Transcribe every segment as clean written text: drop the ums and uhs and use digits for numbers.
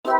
So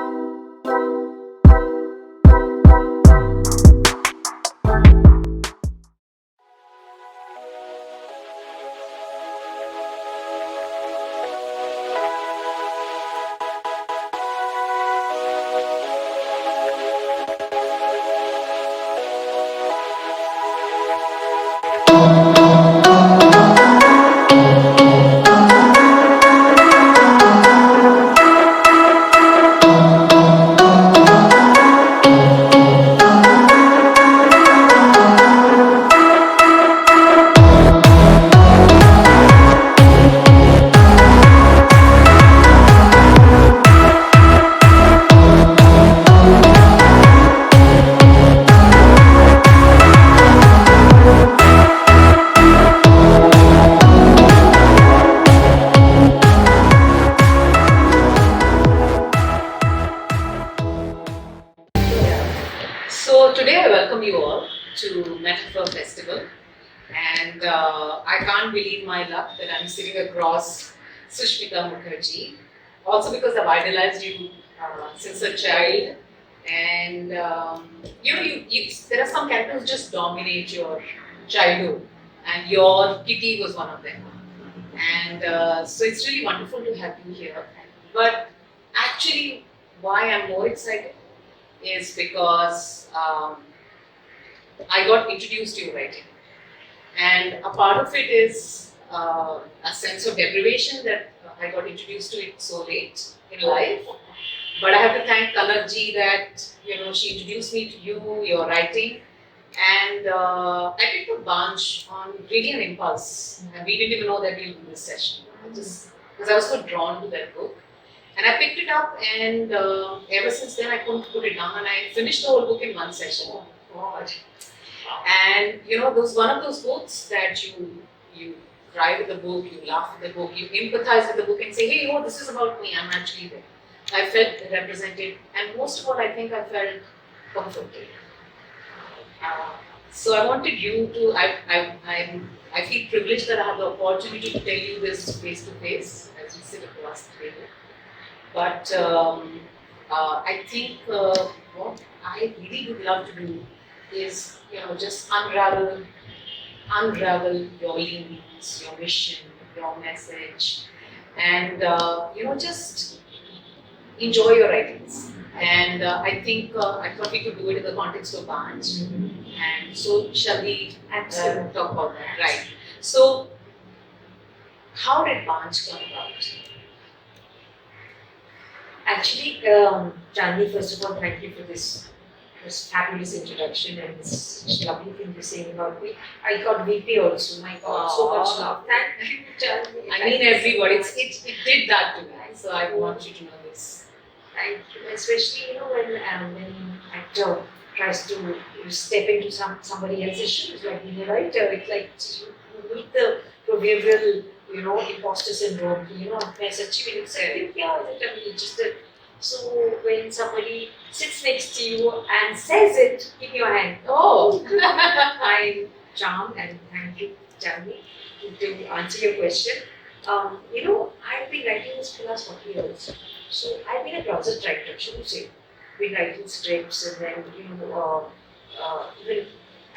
today I welcome you all to Metaphor Festival, and I can't believe my luck that I'm sitting across Sushmita Mukherjee. Also because I've idolized you since a child, and there are some characters who just dominate your childhood, and your Kitty was one of them. And so it's really wonderful to have you here. But actually, why I'm more excited is because I got introduced to your writing. And a part of it is a sense of deprivation that I got introduced to it so late in life. But I have to thank Kalarji that she introduced me to you, your writing, and I picked up Baanjh on really an impulse. And we didn't even know that we'll do this session. Just because I was so drawn to that book. And I picked it up, and ever since then I couldn't put it down. And I finished the whole book in one session. Oh God! And those one of those books that you cry with the book, you laugh with the book, you empathize with the book, and say, "Hey, this is about me. I'm actually there." I felt represented, and most of all, I think I felt comforted. So I wanted you to. I feel privileged that I have the opportunity to tell you this face to face as we sit across the table. But I think what I really would love to do is, just unravel your leanings, your mission, your message, and just enjoy your writings. And I think I thought we could do it in the context of Baanjh. And so, shall we talk about that? Right. So, how did Baanjh come about? Actually, Chandni, first of all, thank you for this fabulous introduction and this lovely thing you're saying about me. I got VP also. My God, so much love. Thank you, Chandni. I mean, everybody. It did that to me. So I want you to know this. Thank you. Especially, when an actor tries to step into somebody else's shoes, like being a writer, it's like you meet the proverbial imposter syndrome, मैं सच्ची में लिख सकती हूँ क्या just so when somebody sits next to you and says it, give your hand. Oh, I'm charmed, and thank you, Chandni, to answer your question. I've been writing this for the last 40 years. So I've been a closet writer, shouldn't say. Been writing scripts, and then even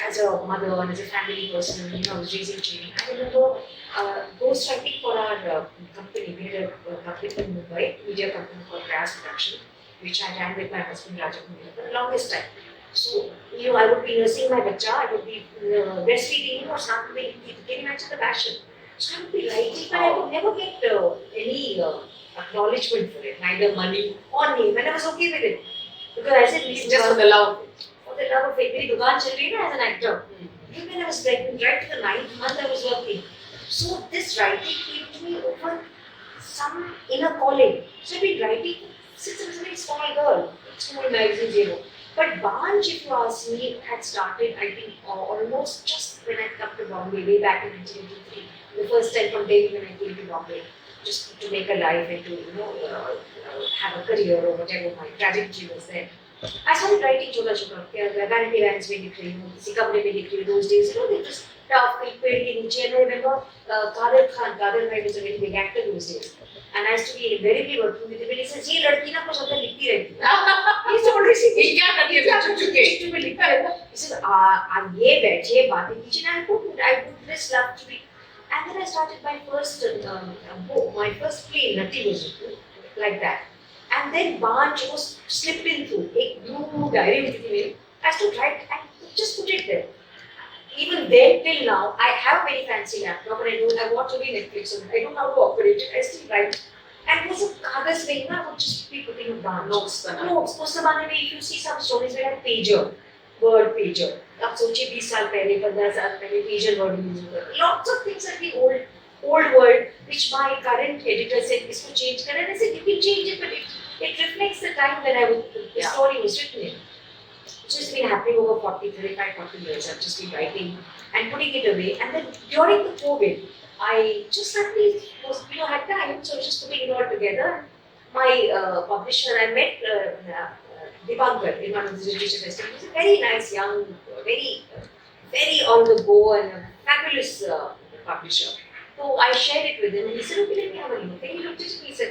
as a mother and as a family person, I was raising children. I remember ghostwriting for our company. We had a company in Mumbai, media company called Grass Production, which I ran with my husband Raja for the longest time. So, I would be nursing my bacha, I would be breastfeeding or something. Can you imagine the passion? So I would be writing, but I would never get any acknowledgement for it, neither money or name, and I was okay with it. Because I said, it's just for the love of it. For the love of it. मेरी दुकान चल रही है as an actor. Even when I was pregnant, right to the 9th month, I was working. So this writing came to me over some inner calling. So I've been writing since I was a very small girl, school magazines, But Baanjh, if you ask me, had started, I think, almost just when I come to Bombay, way back in 1983. The first time from Delhi when I came to Bombay, just to make a life and to, have a career or whatever my trajectory was there. I started writing छोटा-छोटा, vanity vans में लिख रही हूँ, किसी कमरे में लिख रही हूँ. Those days, they just tough, कहीं पेड़ के नीचे. And I remember Kader Khan, Kader Bhai was a very big actor those days. And I used to be invariably working with him. And he says, "ये लड़की ना कुछ अंदर लिखती रहती है." He used to always say, ये क्या करती है चुप चुप के? "चुप में लिखता रहता है." He said, ये बैठे बातें कीजिए. I would just love to be. And then I started my first book, my first play, Natti was written like that. And then Baanjh was slipped in through. एक blue diary होती थी मेरी. I used to write and just put it there. Even then till now, I have a very fancy laptop and I watch only Netflix and I don't know how to operate it. I still write. And वो सब कागज पे ना, I would just be putting it down. Notes बना. Notes. उस जमाने में if you see some stories where I pager, word pager. अब सोचिए 20 साल पहले, 15 साल पहले pager word use होता. Lots of things are the old word which my current editor said इसको change करें. And I said you can change it, but it reflects the time when the story was written in. It's just been happening over 40 years. I've just been writing and putting it away. And then during the COVID, I just suddenly was, had time, so I was just putting it all together. My publisher, I met Dipankar in one of the literature festivals. He's a very nice, young, very on the go and a fabulous publisher. So I shared it with him and he said, "Okay, let me have a look." And he looked at it and he said,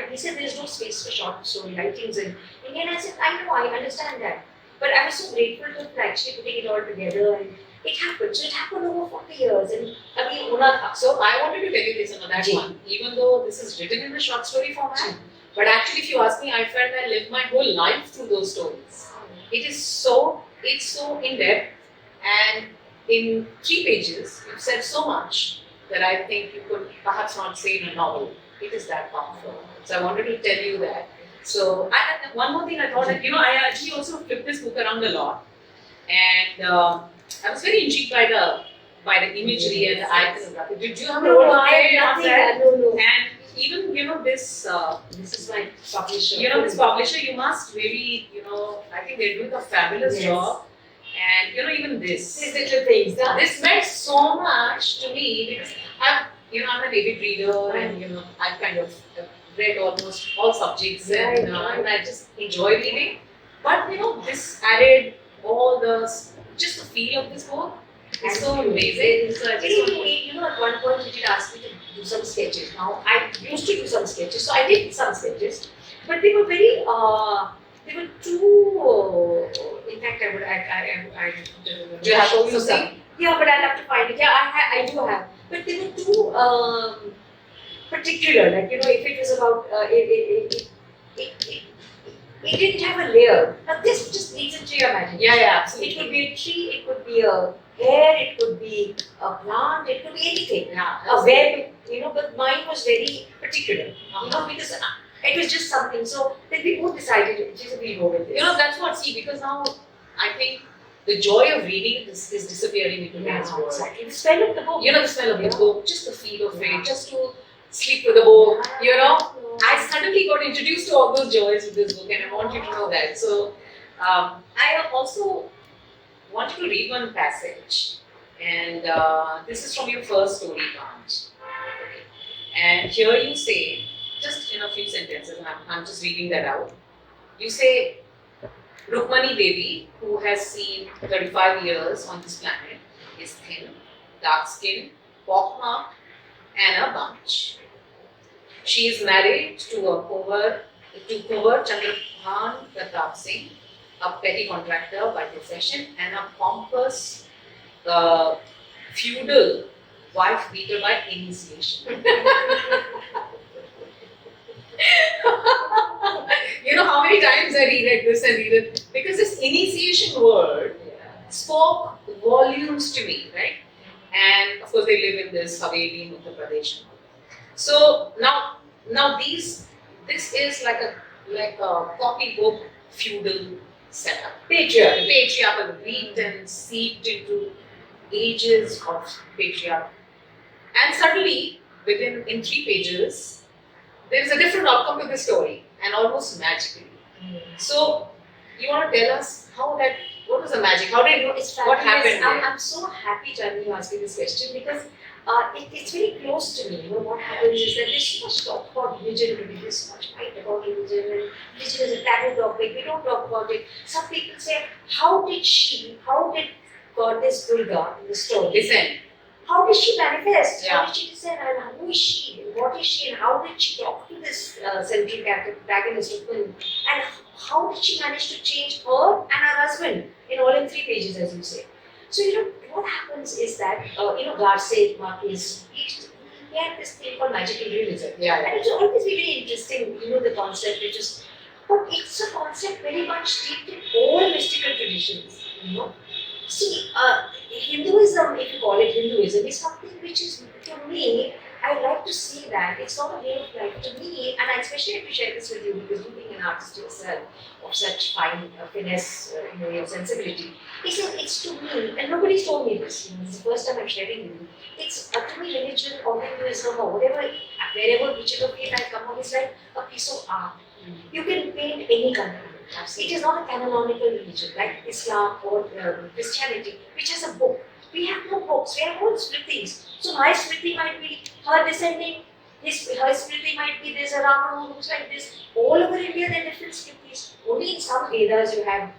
he said, "There's no space for short story writings in India." And I said, "I know, I understand that." But I was so grateful to actually putting it all together and it happened. So it happened over 40 years and abhi hona tha. So I wanted to tell you this on that one, even though this is written in the short story format. But actually, if you ask me, I felt I lived my whole life through those stories. It's so in depth, and in 3 pages, you've said so much that I think you could perhaps not say in a novel. It is that powerful. So I wanted to tell you that. So one more thing I thought that I actually also flipped this book around a lot, and I was very intrigued by the imagery and the iconography. Did you have a role to play on that? No. And even this This is my publisher. this publisher, you must really I think they're doing a fabulous job. And even These little things. this meant so much to me because I'm an avid reader and I've kind of read almost all subjects and I just enjoy reading. But this added all just the feel of this book. It's so amazing. So I just at one point he did ask me to do some sketches. Now I used to do some sketches, so I did some sketches, but they were very they were too. In fact, I do you have to see? Yeah, but I'll have to find it. Yeah, I do have, but they were too particular. Like if it was about it didn't have a layer. Now this just leads into your imagination. Yeah, absolutely. It could be a tree, it could be a hair, it could be a plant, it could be anything. Yeah, A web, but mine was very particular. Because it was just something. So then we both decided we go with this. That's what because now I think the joy of reading is disappearing into today's world. Exactly. The smell of the book. The smell of the book, just the feel of it, just to sleep with the book, I suddenly got introduced to all those joys with this book and I want you to know that. So, I also want you to read one passage and this is from your first story, Baanjh. And here you say, just in a few sentences, and I'm just reading that out. You say, Rukmani Devi, who has seen 35 years on this planet, is thin, dark-skinned, pockmarked and a bunch. She is married to Kunwar Chandrabhan Pratap Singh, a petty contractor by profession and a pompous feudal wife beater by initiation. How many times I reread this and read it? Because this initiation word spoke volumes to me, right? And of course they live in this Haveli in Uttar Pradesh. So now this is like a copybook feudal setup. Patriarchal, wheat and seeped into ages of patriarchy. And suddenly, in 3 pages, there is a different outcome to the story, and almost magically. So, you want to tell us what was the magic? What happened? I'm so happy, Chandni, you asked me this question because it's very close to me. What happens is that there's so much talk about religion today, there's so much fight about religion, and religion is a taboo topic, we don't talk about it. Some people say, how did Goddess Durga in the story how did she manifest? Yeah. How did she descend? And who is she? What is she? And how did she talk to this central protagonist of film? And how did she manage to change her and her husband in all in 3 pages, as you say? So, what happens is that, Garcia Marquez, he had this thing called magical realism. Yeah. And it's always been very interesting, the concept, but it's a concept very much steeped in all mystical traditions. See, Hinduism, if you call it Hinduism, is something which is, to me, I like to say that it's not a way of life. To me, and I especially have to share this with you because you being an artist yourself of such fine finesse, your sensibility, it's to me, and nobody's told me this. It's the first time I'm sharing with you. It's to me, religion or Hinduism or whatever, wherever, whichever faith I come on, is like a piece of art. You can paint any country. It is not a canonical religion like Islam or Christianity, which has a book. We have no books, we have all smritis. So my smriti might be her descending, her smriti might be there's a Rama who looks like this. All over India there are different smritis. Only in some Vedas you have,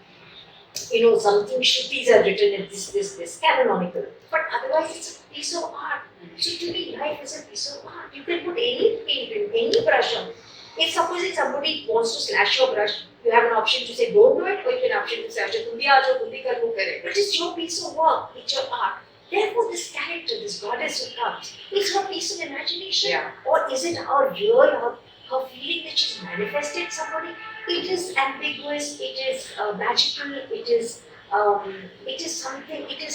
something Shrutis are written in this canonical. But otherwise it's a piece of art. So to me, life is a piece of art. You can put any paint in, any brush on. If supposing somebody wants to slash your brush, you have an option to say don't do it, or you have an option to say tum bhi aa jao, tum bhi kar lo kare. But it's your piece of work, it's your art. Therefore, this character, this goddess who comes, is her piece of imagination, Yeah. or is it her real, her feeling that she's manifested somebody? It is ambiguous, it is magical, it is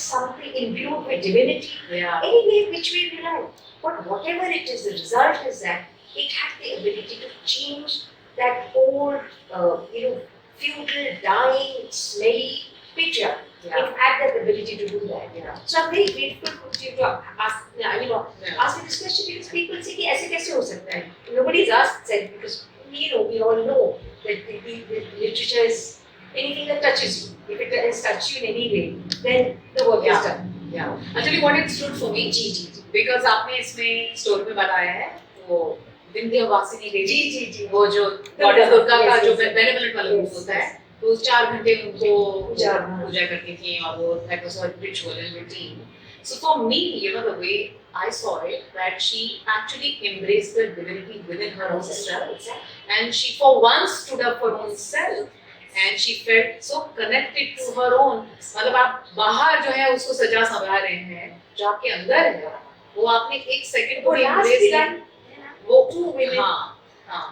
something imbued with divinity. Yeah. Anyway, which way we like. But whatever it is, the result is that it had the ability to change that old, feudal, dying, smelly patriarch. Yeah. It had that ability to do that. Yeah. So I'm very grateful to you to ask me this question because people say, "Aise kaise ho sakta hai?" Nobody's asked said because we all know that the literature is anything that touches you. If it has touched you in any way, then the work is done. Yeah. Actually, what it stood for me, because आपने इसमें story में बताया है वो विंध्यवासिनी देवी, वो जो goddess Durga का जो बेनेवलेंट वाला रूप होता है, तो 4 घंटे उनको पूजा करती थी और वो that was her ritual and routine. So for me, the way I saw it, that she actually embraced the divinity within her own self, and she for once stood up for her own self. And she felt so connected to her own. मतलब आप बाहर जो है उसको सजा संवार रहे हैं, जो आपके अंदर है, वो आपने एक सेकंड को embrace किया, वो 2 women, हाँ,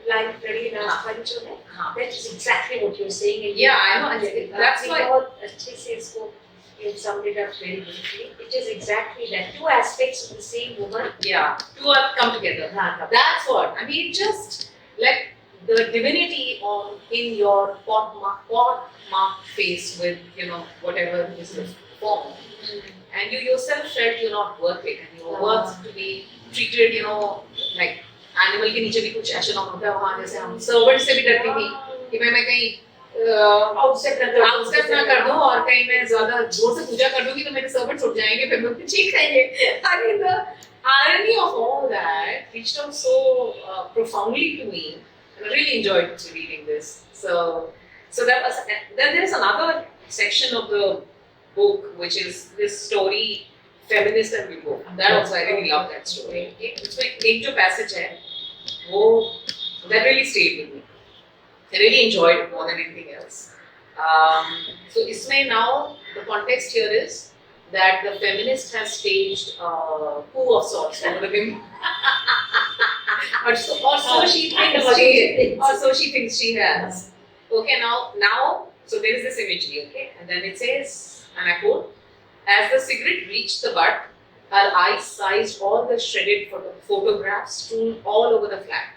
like very last bunch of it. That is exactly what you're saying. Yeah, I know. That's why. अच्छे से इसको you summed it up very beautifully. It is exactly that 2 aspects of the same woman. Yeah, 2 are come together. That's what I mean. Just like the divinity in your pot marked face with whatever is the form, and you yourself felt you're not worth it, and you were worth to be treated, like animal के नीचे भी कुछ echelon होता है वहाँ, जैसे हम servant से भी डरती थी कि मैं कहीं outstep ना कर दूँ और कहीं मैं ज़्यादा जोर से पूजा कर दूँगी तो मेरे servants उठ जाएंगे, फिर मुझे ठीक कहेंगे. I mean the irony of all that reached out so profoundly to me. I really enjoyed reading this. So that was. Then there is another section of the book which is this story, feminist and bimbo. That also I really love that story. उसमें एक जो passage है, वो that really stayed with me. I really enjoyed it more than anything else. So इसमें now the context here is that the feminist has staged a coup of sorts over the bimbo. Or so she thinks she has. Okay, now, so there is this imagery, okay, and then it says, and I quote, as the cigarette reached the butt, her eyes sized all the shredded photographs strewn all over the flat.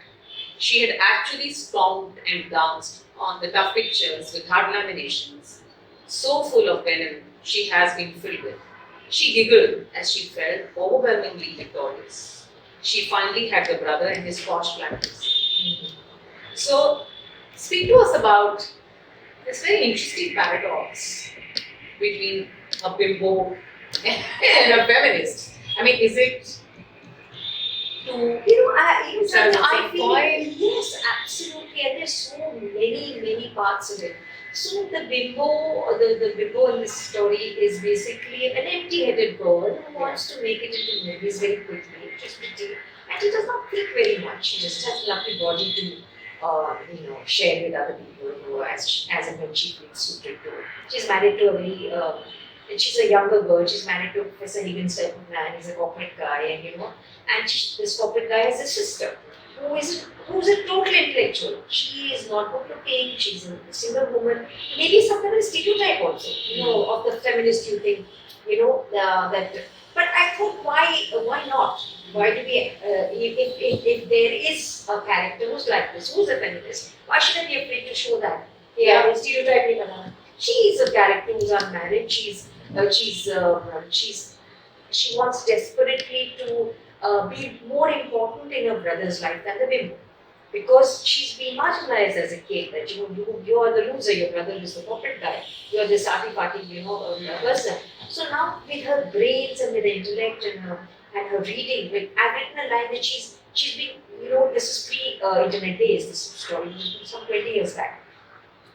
She had actually stomped and danced on the tough pictures with hard laminations, so full of venom she has been filled with. She giggled as she felt overwhelmingly victorious. She finally had the brother and his posh practice. So, speak to us about this very interesting paradox between a bimbo and a feminist. I mean, is it to I feel yes, absolutely, and there's so many parts of it. So the bimbo in this story is basically an empty-headed girl who wants to make it into movies very quickly. She's pretty, and she does not think very much. She just has a lovely body to, share with other people who, as and when she feels suited to. She's married to a very, she's a younger girl. She's married to Professor Higgins type of man. He's a corporate guy, and this corporate guy has a sister who's a total intellectual. She is not good looking, she's a single woman. Maybe some kind of stereotype also, of the feminist you think, that. But I thought, why not? Why do we, if there is a character who's like this, who's a feminist, why should I be afraid to show that? Yeah, stereotyping her. She is a character who's unmarried. She wants desperately to be more important in her brother's life than the bimbo. Because she's been marginalized as a kid, that you are the loser, your brother is the corporate guy, you're this arty-farty, person. So now with her brains and with the intellect and her reading, I've written a line that she's been, this is pre-internet days, this story, some 20 years back.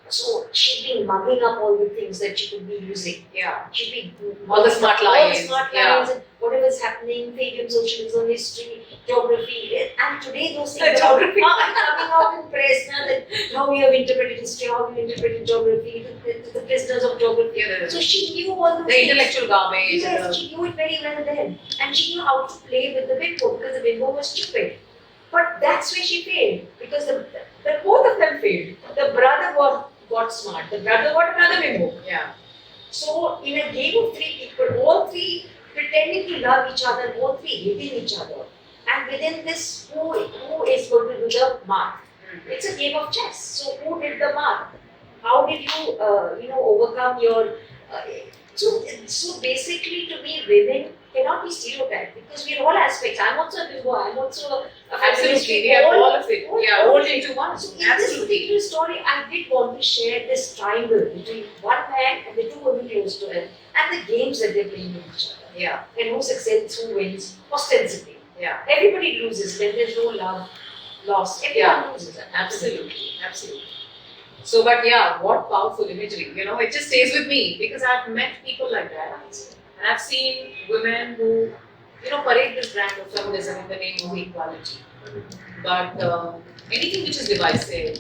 So she'd been mugging up all the things that she could be using. Yeah. She'd be all the smart lines. And whatever's happening, Fabian socialism, history, geography. And today those things The are geography. coming out in press now, that how we have interpreted history, how we interpreted geography, the prisoners of geography. Yeah, So she knew all those the things. intellectual garbage. Yes, she knew it very well then. And she knew how to play with the bimbo because the bimbo was stupid. But that's where she failed, because the both of them failed. The brother got smart, the brother got another bimbo. Yeah. So in a game of three people, all three pretending to love each other, all three hating each other, and within this, who is going to do the math? It's a game of chess. So who did the math? How did you overcome your? So basically, to me, women cannot be stereotyped because we're all aspects. I'm also a bimbo. I'm also a Absolutely, we have all of it. Yeah, rolled into one. So in this particular story, I did want to share this triangle between one man and the two women close to him, and the games that they're playing with each other. Yeah. And who succeeds, who wins, ostensibly. Yeah. Everybody loses when there's no love lost. Everyone loses. Absolutely. So, but yeah, what powerful imagery. It just stays with me because I've met people like that. And I've seen women who, parade this brand of feminism in the name of equality. But anything which is divisive,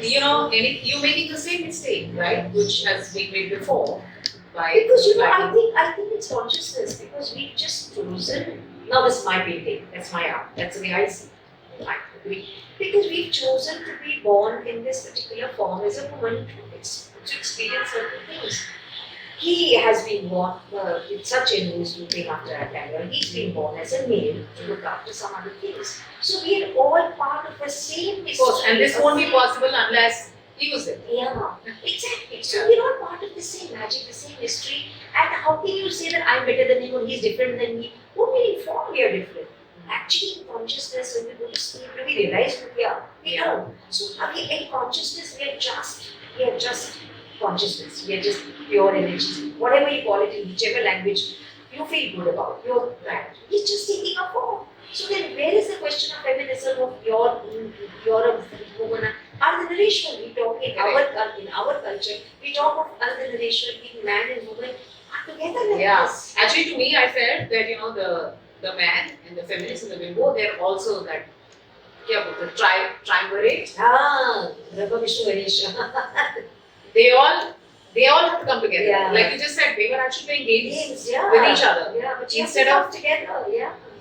you're making the same mistake, right? Which has been made before. Because I think it's consciousness, because we've just chosen. Now that's my painting, that's my art, that's the way I see it. I agree. Because we've chosen to be born in this particular form as a woman to experience certain things. He has been born, it's Sachin who's looking after our camera, he's been born as a male to look after some other things. So we are all part of the same history. Of course, and this won't be possible unless he was there. Yeah, exactly. So we're all part of the same magic, the same history. And how can you say that I'm better than him or he's different than me? Only in form we are different. Actually, in consciousness, when we go to sleep, do we realize who we are? We don't. So in consciousness, we are just consciousness. We are just pure energy. Whatever you call it in whichever language you feel good about, your brand. It's just taking a form. So then where is the question of feminism, of you're a woman? Our generation, we talk in our culture, we talk of our generation being man and woman are together like this. Actually, to me, I felt that the man and the feminist and the bimbo, they're also that the triumvirate. Brahma Vishnu Ganesha. They all have to come together. Yeah. Like you just said, they were actually playing games with each other. Yeah, but instead of together,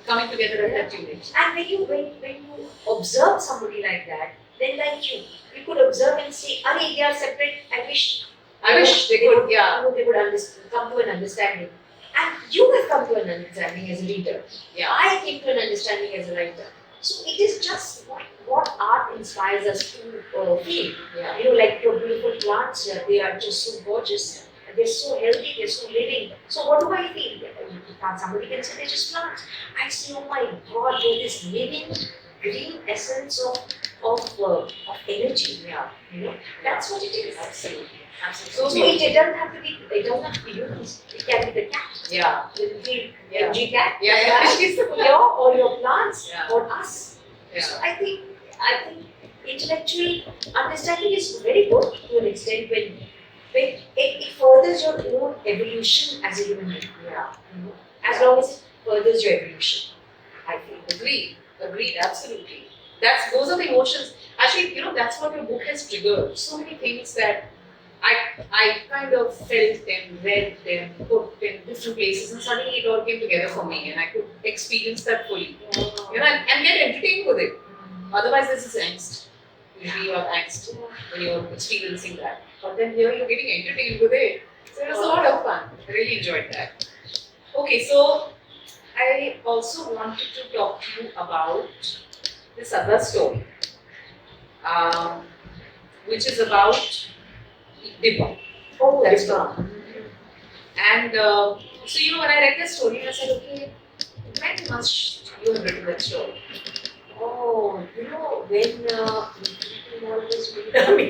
coming together at that unit. And when you observe somebody like that, then like you could observe and say, they are separate. I wish they could, they would come to an understanding. And you have come to an understanding as a reader. Yeah. I came to an understanding as a writer. So it is just what art inspires us to feel. Yeah. Like your beautiful plants, they are just so gorgeous. They're so healthy, they're so living. So what do I feel? Somebody can say they're just plants. I say, oh my God, they're this living, green essence of energy. Yeah. That's what it is. Absolutely. So it doesn't have to be humans. It can be the cat. Yeah. The MG cat. Yeah. Or your plants. Yeah. Or us. Yeah. So I think intellectual understanding is very good to an extent when it furthers your own evolution as a human being. Yeah. As long as it furthers your evolution, I feel. Agreed, absolutely. Those are the emotions. Actually, that's what your book has triggered. So many things that I kind of felt them, read them, put in different places, and suddenly it all came together for me, and I could experience that fully. And get entertained with it. Otherwise, this is angst. Usually, you have angst when you're experiencing that. But then here, you're getting entertained with it. So it was a lot of fun. I really enjoyed that. Okay, so I also wanted to talk to you about this other story, which is about Dipper. Oh, that's fun. And so, when I read the story, I said, okay, when must you have written that story? Oh,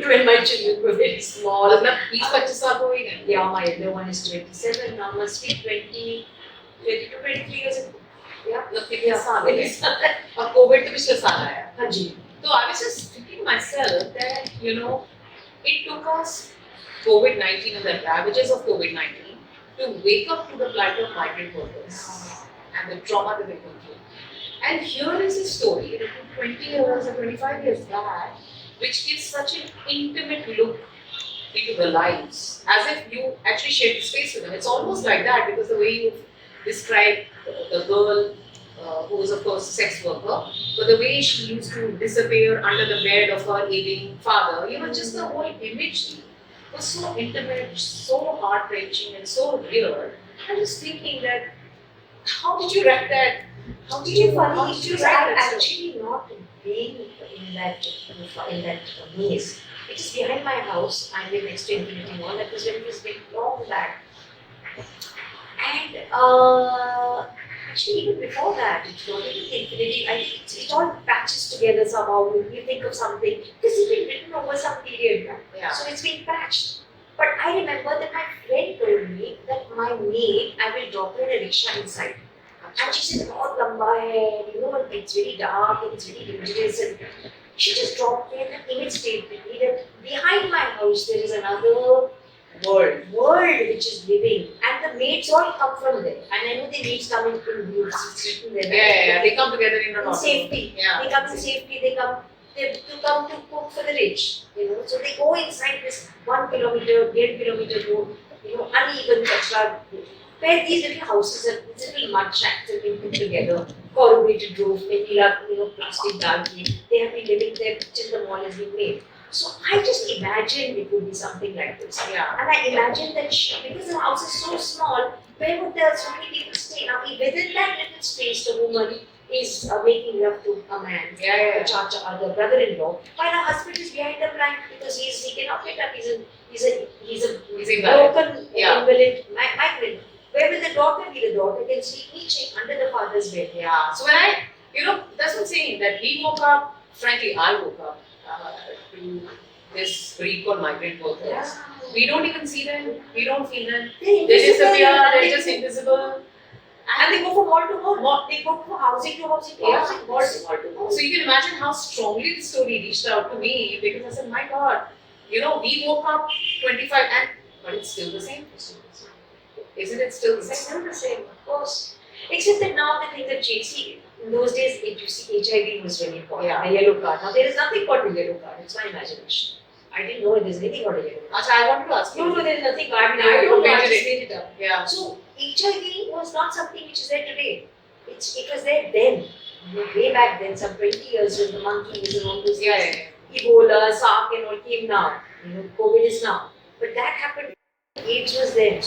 when my children were very small. Each बच्चे साथ हो ही गए. Yeah, my elder one is 27, now must be 22, 23 years ago. Yeah. कितने साल हो गए? और Covid तो पिछले साल आया. हाँ जी. So I was just thinking myself that it took us COVID-19 and the ravages of COVID-19 to wake up to the plight of migrant workers and the trauma that they go through. And here is a story written 20 years or 25 years back, which gives such an intimate look into the lives, as if you actually shared space with them. It's almost like that because the way you describe the girl who was of course a sex worker, but the way she used to disappear under the bed of her ailing father, just the whole imagery was so intimate, so heart-wrenching and so real. I was thinking that, how did you write that? How did you Funny, how did you because write I'm that story? actually not being in that maze. It is behind my house. I live next to Infinity Mall. That was when it was built long back. And actually, even before that, it's not even Infinity. I think it all patches together somehow. You think of something because it's been written over some period, Yeah. so it's been patched. But I remember that my friend told me that my maid, I will drop her in a rickshaw inside. And she said, "बहुत लंबा है, it's very dark and it's very dangerous." And she just dropped me, and the image stayed with me that behind my house there is another world which is living, and the maids all come from there. And I know the maids come in groups. It's written there. Yeah. They come together in In safety. Yeah. They come in safety. They come to cook for the rich. So they go inside this 1 kilometer, 1.5 kilometer road. Uneven kachra, where these little houses are, these little mud shacks have been put together, corrugated roof, plastic dalki. They have been living there till the wall has been made. So I just imagined it would be something like this. Yeah. And I imagined that because the house is so small, where would so many people stay? Now, within that little space, the woman is making love to a man, Yeah. a chacha, the brother-in-law, while her husband is behind the plank because he cannot get up. He's a broken invalid migrant. Where will the daughter be? The daughter can sleep niche under the father's bed. Yeah. So when that's what I'm saying, that we woke up, frankly, I woke up to this breed called migrant workers. Yeah. We don't even see them, we don't feel them. They They disappear, they're just invisible. And they go from mall to mall. They go from housing to housing to housing, mall to mall to mall. So you can imagine how strongly the story reached out to me, because I said, my God, we woke up 25 but it's still the same. Isn't it still the It's same? still the same, of course. Except that now the things have changed. See, in those days, HIV was very important. Yeah. A yellow card. Now there is nothing called a yellow card. It's my imagination. I didn't know there's anything called a yellow card. Achha, I wanted to ask you. No, there is nothing. I don't know. I just made it up. Yeah. So HIV was not something which is there today. It was there then. Way back then, some 20 years when the monkeys and all those things. Ebola, SARS and all came now. COVID is now. But that happened. AIDS was there.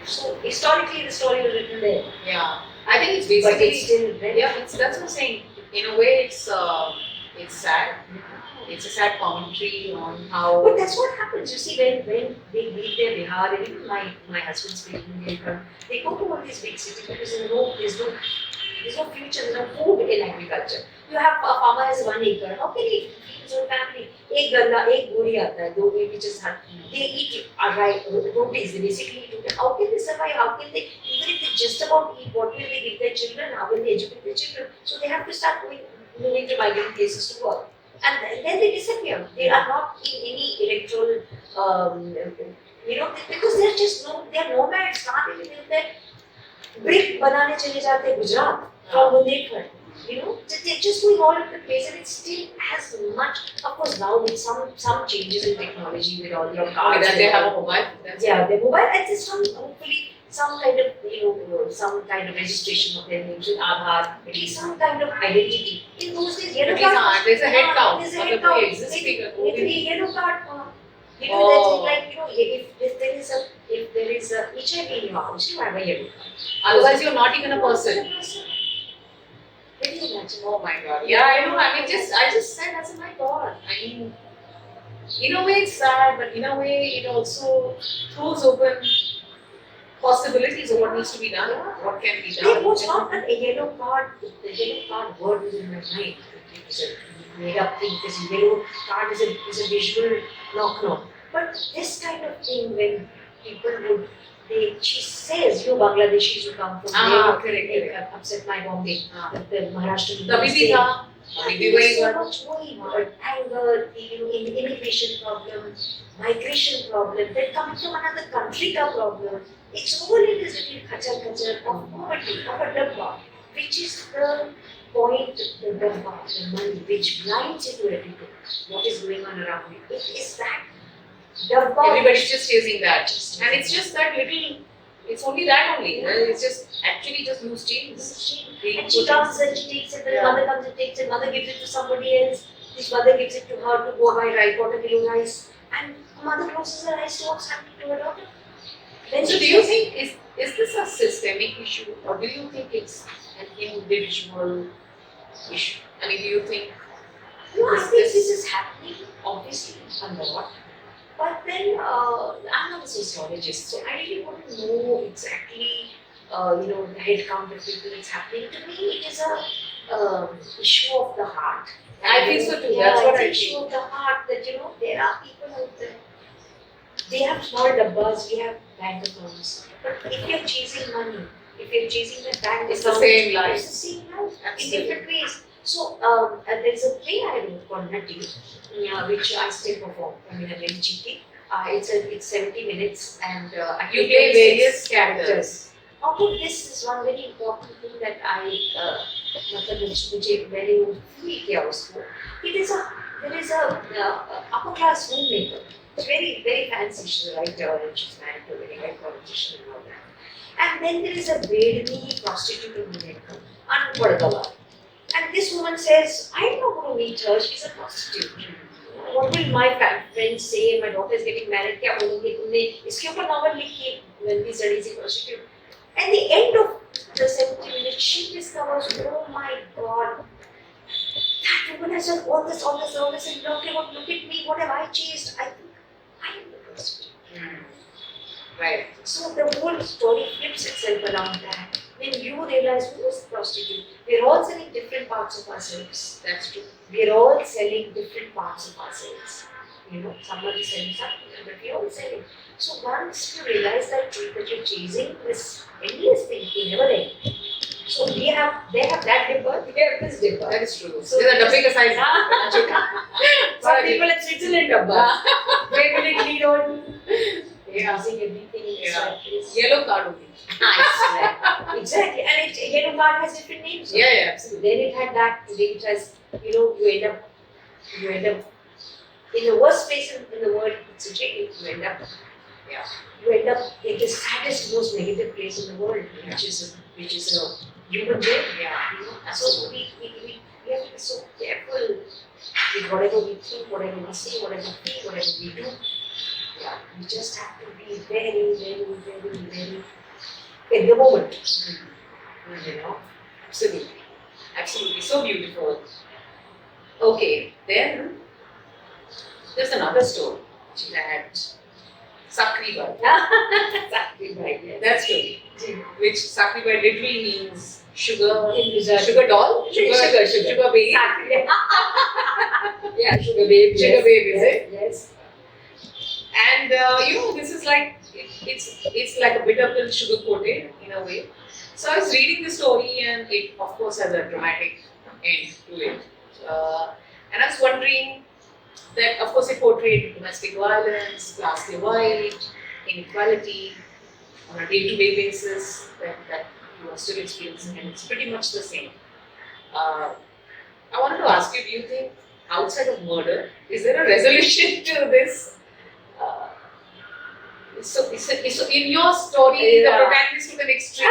So historically, the story was written there. Yeah. I think it's basically. But it's still there. Yeah, that's what I'm saying. In a way, it's sad. It's a sad commentary on how. But that's what happens. You see, when they leave their Bihar, and even my husband's family, they go to all these big cities because there's no future, there's no food in agriculture. You have a farmer has 1 acre. How can he feed his own family? एक गन्ना, एक बोरी आता है, 2 which is they eat rotis. They basically eat it. How can they survive? How can they, even if they just about eat, what will they give their children? How will they educate their children? So they have to start moving to migrant places to work. and then they disappear. They are not in any electoral, because they're just they're nomads. कहाँ पे भी मिलते हैं brick बनाने चले जाते हैं Gujarat from Bundelkhand. They're just going all over the place, and it's still as much. Of course, now with some changes in technology, with all your cards, that they have a mobile. their mobile, and it's hopefully some kind of some kind of registration of their names with Aadhaar, at least some kind of identity. In those days, yellow card. There's a head count. There's a head count. Maybe yellow card. If there is a HIV in your house, you have a yellow card. Otherwise, you're not even a person. Can you imagine? Oh my God. Yeah, I know. I just said, I said, my God. I mean, in a way it's sad, but in a way it also throws open possibilities of what needs to be done, what can be done. It was not that a yellow card, the yellow card word was in my mind. It was a made up thing because yellow card is a visual knock. But this kind of thing when people would, she says, you Bangladeshis who come from correct. Upset my Bombay, the Maharashtra. There was so much going on. Anger, immigration problem, migration problem, then coming from another country ka problem. It's all in this little kachar of poverty, of a dabba, which is the point, the dabba, the money, which blinds you to everything, what is going on around you. It is that dabba. Everybody's just chasing that. And it's just that little, it's only that only. It's just actually just loose chains. And she comes and she takes it, the mother comes and takes it, mother gives it to somebody else, this mother gives it to her to go buy rice, water kilo rice, and mother closes her eyes to what's happening to her daughter. Then so do you think, is this a systemic issue, or do you think it's an individual issue? I mean, do you think... No, I think this is happening, obviously, a lot. But then, I'm not a sociologist, so I really wouldn't know exactly, the head count of people it's happening. To me, it is a issue of the heart. I think so too. Yeah, That's what I it's an issue of the heart that, there are people out there. They have small dabbas, we have bank accounts. But if you're chasing money, if you're chasing the bank it's account, the same life. It's the same life Absolutely. in different ways. So, there's a play I wrote called Nutty, which I still perform. I mean, I'm very cheeky. It's 70 minutes and you play various characters. Out of this is one very important thing that मुझे very feel किया उसको. There is a upper class homemaker. It's very, very fancy. She's a writer and she's married to a very high politician and all that. And then there is a bedni prostitute homemaker, unpardala. And this woman says, I'm not going to meet her, she's a prostitute. What will my friends say? My daughter is getting married. क्या बोलेंगे तुमने इसके ऊपर novel लिखी when we study as a prostitute. At the end of the 70 minutes, she discovers, oh my God, that woman has done all this, and look at me, what have I chased? I think I am the prostitute. Right. So the whole story flips itself around that. When you realize who is the prostitute, we're all selling different parts of ourselves. That's true. We're all selling different parts of ourselves. Somebody selling something, but we're all selling. So once you realize that you're chasing this endless thing, you never end. So they have that dipper, we have this dipper. That is true. So there's a bigger size. Some people in Switzerland dabba. Where will it lead on? Yeah. Using everything Yeah. inside. Yellow card only. Nice. Exactly. And yellow card has different names. Yeah, absolutely. Then it had that, today it has, you end up in the worst place in the world, it's a jail. You end up in the saddest, most negative place in the world, which is a human jail. Yeah. So we have to be so careful with whatever we think, whatever we say, whatever we feel, whatever we do. Yeah, we just have to be very, very, very, very in the moment. Absolutely, so beautiful. Okay, then there's another story that Sakri Bai. Sakri Bai, yes. That story, which Sakri Bai literally means sugar Sugar doll, sugar babe. Yeah, sugar babe. Sugar babe, is it? Yes. And this is like it's like a bitter pill sugar coated in a way. So I was reading the story and it of course has a dramatic end to it. And I was wondering that, of course, it portrayed domestic violence, class divide, inequality on a day-to-day basis that you are still experiencing, and it's pretty much the same. Uh, I wanted to ask you, do you think outside of murder, is there a resolution to this? Uh, so in your story, the protagonist took an extreme.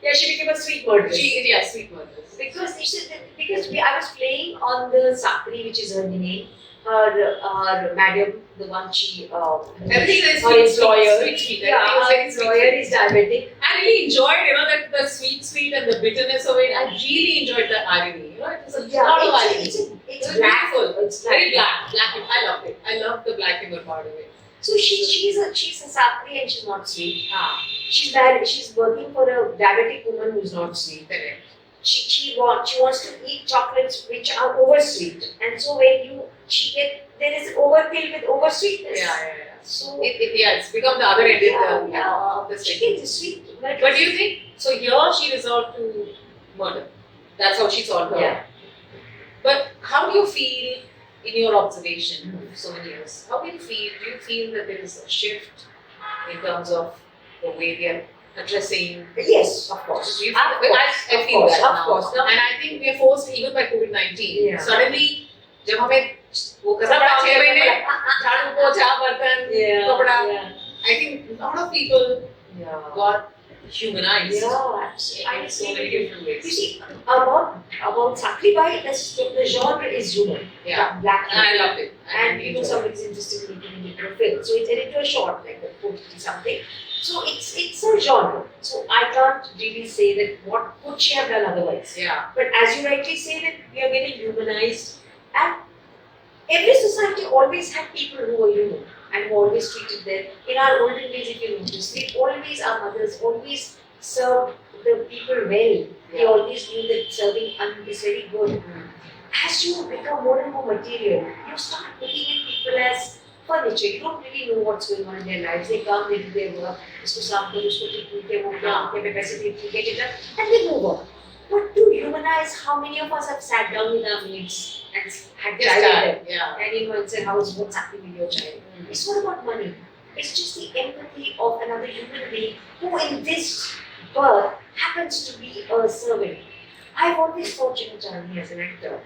Yeah, she became a sweet murderess. Sweet murderess. Because I was playing on the Sakri, which is her name, her madam, the one she Everything is her employer. Sweet. Yeah, her employer is diabetic. I really enjoyed, that the sweet and the bitterness of it. I really enjoyed the irony. It was a lot of irony. It's black. Beautiful. It's very black. I loved it. I loved the black humor part of it. So she's a Sakri and she's not sweet. She's married. She's working for a diabetic woman who's not sweet. Correct. She wants to eat chocolates which are oversweet, and so when there is overkill with oversweetness. Yeah. So it's become the other end of the she gets sweet. But do you think so? Here she resolved to murder. That's how she solved her. Yeah. But how do you feel in your observation of so many years? How do you feel? Do you feel that there is a shift in terms of the way we are addressing? Yes, of course. I feel that of now. course. No. And I think we are forced, even by COVID-19. Yeah. Suddenly, जब हमें वो करना था 6 महीने झाड़ू पोछा बर्तन कपड़ा, I think a lot of people got humanized. Yeah, absolutely. In so many different ways. You see, about Sakri Bai, the genre is humor. Yeah. Black humor. And I loved it. And somebody's interested in making it into a film. So it's into a short, like 40 something. So it's a genre. So I can't really say that what could she have done otherwise. Yeah. But as you rightly say that we are getting humanized, and every society always had people who were human and who always treated them. In our olden days, if you notice, our mothers always served the people well. They always knew that serving is very good. As you become more and more material, you start looking at people as furniture. You don't really know what's going on in their lives. They come, they do their work, उसको साफ करो, उसको ठीक है, वो क्या, उनके पे पैसे दे, get it done, and they move on. But to humanize, how many of us have sat down with our mates and had child with them? Yeah. And said, what's happening with your child? It's not about money. It's just the empathy of another human being who in this birth happens to be a servant. I've always thought, Chandni, as an actor,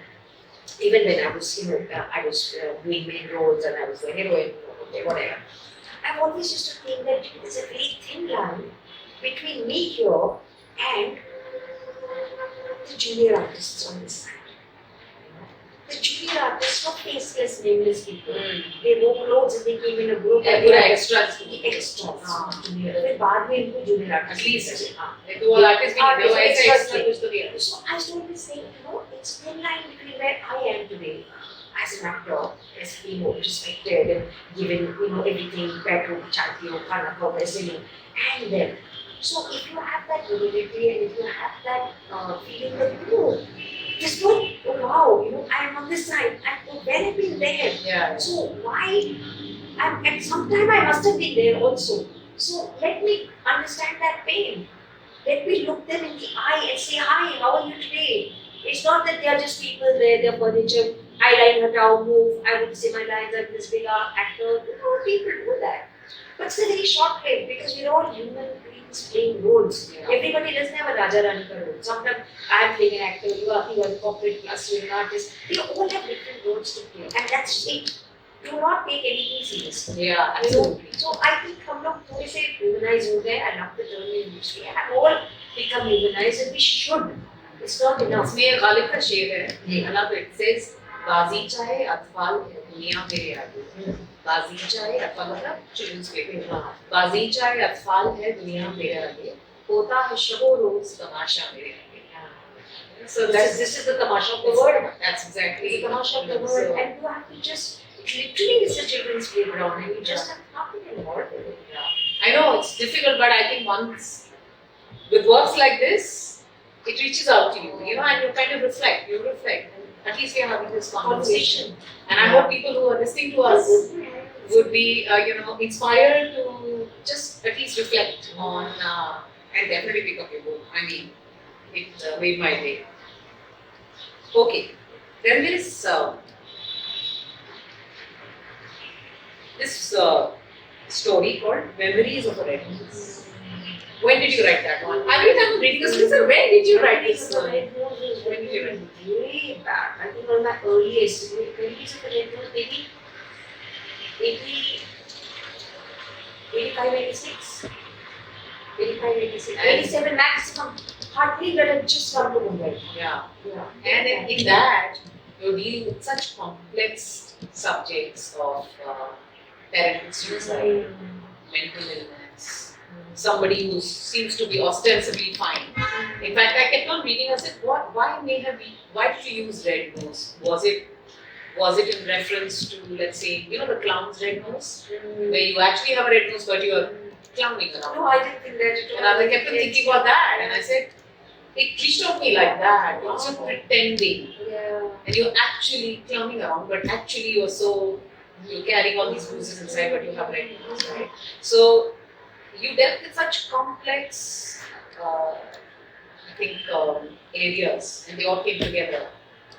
even when I was, doing main roles and I was the heroine, whatever, I've always used to think that there's a very thin line between me here and the junior artists on this side. The junior artists were faceless, nameless people. They wore clothes and they came in a group. And they were extras. Junior. फिर बाद में इनको junior artists. At least. तो वो artists भी नहीं, वो ऐसे extra कुछ तो दिया. So I was always saying, it's thin line between where I am today as an actor, as being respected and given, everything, bedroom, chatiyo, khana khao, paise and then. So if you have that humility and if you have that feeling that, just don't, wow, I am on this side and when have been there. Yeah. So why, and sometime I must have been there also. So let me understand that pain. Let me look them in the eye and say, hi, how are you today? It's not that they are just people there, they're furniture. I line hatao, move, I would say my lines, I'm this big actor. People do that. But it's a very short clip because we're all human beings playing roles. Yeah. Everybody doesn't have a Raja Rani role. Sometimes I'm playing an actor, you are a corporate class, you're an artist. We all have different roles to play. And that's it. Do not take anything seriously. Yeah, absolutely. So I think हम लोग थोड़े से humanize हो गए. I love the term in which we have all become humanized and we should. It's not enough. इसमें गालिब का शेर है. I love it. It says, बाजी चाहे अतफाल है दुनिया मेरे आगे. बाजी चाहे अतफाल मतलब children's play. बाजी चाहे अतफाल है दुनिया मेरे आगे. होता है शबो रोज तमाशा मेरे आगे. So this is the tamasha of the word. That's exactly the tamasha of the word. And you have to just, literally it's a children's playground and you just have nothing involved in it. I know it's difficult, but I think once with works like this, it reaches out to you, and you kind of reflect. You reflect. And at least we are having this conversation. And I hope people who are listening to us would be, inspired to just at least reflect on and definitely pick up your book. I mean, it made my day. Okay. Then there is this story called Memories of a Red Nose. When did you write that one? Every time I'm reading a story, sir, when did you write this one? When did you write it? Way back. I think on my earliest, Memories of a Red Nose, maybe 80, 85, 86. 85, 86. 87 maximum. Hardly that I just come to Mumbai. Yeah. Yeah. And in that, you're dealing with such complex subjects of parental suicide, mental illness, somebody who seems to be ostensibly fine. In fact, I kept on reading. I said, why did you use red nose? Was it in reference to, let's say, the clown's red nose, where you actually have a red nose, but you are clowning around? No, I didn't think that at all. And I kept on thinking about that, and I said, it reached out me like that. You're also pretending, and you're actually clowning around, but actually you're carrying all these bruises inside, but you have red nose, right? So you dealt with such complex, I think, areas, and they all came together.